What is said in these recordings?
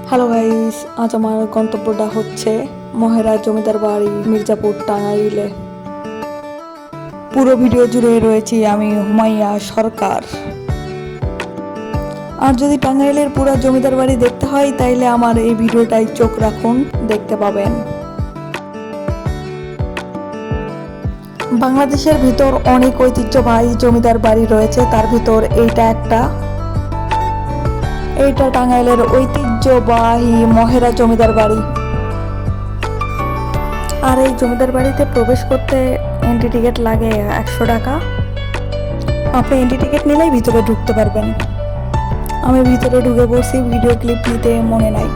Hello guys, আজ আমার গন্তব্যটা হচ্ছে মহেরা জমিদার বাড়ি, মির্জাপুর, টাঙ্গাইলে। পুরো ভিডিও জুড়ে রয়েছি আমি, হুমাইয়া সরকার। আর যদি টাঙ্গাইলের পুরো জমিদার বাড়ি দেখতে হয় তাইলে আমার এই ভিডিওটাই চোখ রাখুন, দেখতে পাবেন। বাংলাদেশের ভিতর অনেক ঐতিহ্যবাহী জমিদার বাড়ি রয়েছে, তার ভিতর এইটা একটা। এইটা টাঙ্গাইলের ঐতিহ্যবাহী মহেরা জমিদার বাড়ি। আর এই জমিদার বাড়িতে প্রবেশ করতে এন্ট্রি টিকিট লাগে 100 টাকা। আপনি এন্ট্রি টিকিট নিলেই ভিতরে ঢুকতে পারবেন। আমি ভিতরে ঢুকে পড়ছি, ভিডিও ক্লিপ নিতে মনে নাই,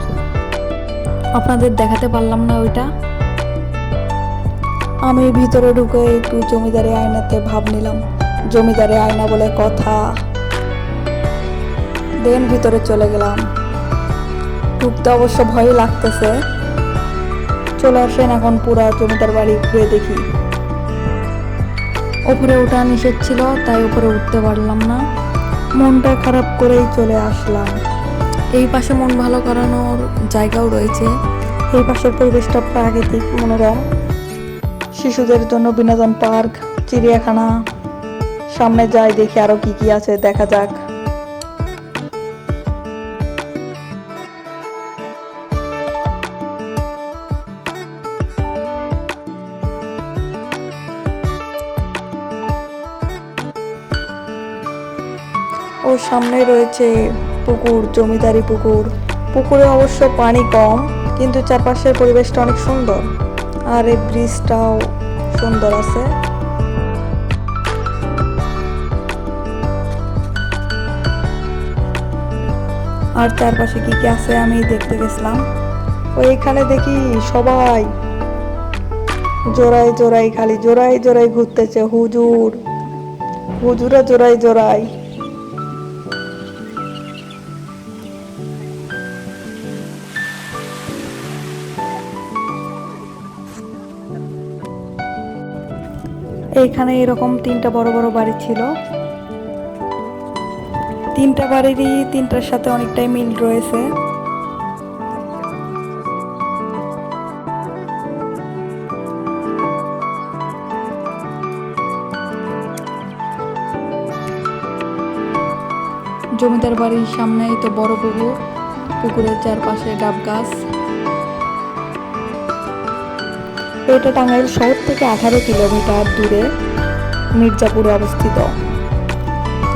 আপনাদের দেখাতে পারলাম না ওইটা। আমি ভিতরে ঢুকে একটু জমিদারি আয়নাতে ভাব নিলাম, জমিদারি আয়না বলে কথা। দেন ভিতরে চলে গেলাম। ঢুকতে অবশ্য ভয় লাগতেছে। চলে আসেন এখন পুরা জমিদার বাড়ি ঘুরে দেখি। ওপরে ওঠা নিষেধ ছিল, তাই উপরে উঠতে পারলাম না। মনটা খারাপ করেই চলে আসলাম। এই পাশে মন ভালো করানোর জায়গাও রয়েছে। এই পাশের পরিবেশটা প্রাকৃতিক, মনোরম। শিশুদের জন্য বিনোদন পার্ক, চিড়িয়াখানা। সামনে যাই, দেখি আরো কি কি আছে, দেখা যাক। ও সামনে রয়েছে পুকুর, জমিদারি পুকুর। পুকুরে অবশ্য পানি কম, কিন্তু চারপাশের পরিবেশটা অনেক সুন্দর। আর এই ব্রিজটাও সুন্দর আছে। আর চারপাশে কি কি আছে আমি দেখতে গেছিলাম। ওইখানে দেখি সবাই জোড়ায় জোড়ায়, খালি জোড়ায় জোড়ায় ঘুরতেছে। হুজুরা জোড়ায় জোড়ায়। এইখানে এরকম 3টা বড় বড় বাড়ি ছিল। 3টা বাড়িরই 3টার সাথে অনেকটাই মিল রয়েছে। জমিদার বাড়ির সামনেই তো বড় পুকুর, পুকুরের চারপাশে ডাব গাছ। এটা টাঙ্গাইল শহর থেকে 18 কিলোমিটার দূরে মির্জাপুরে অবস্থিত।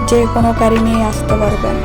যে কোনো গাড়ি নিয়ে আসতে পারবেন।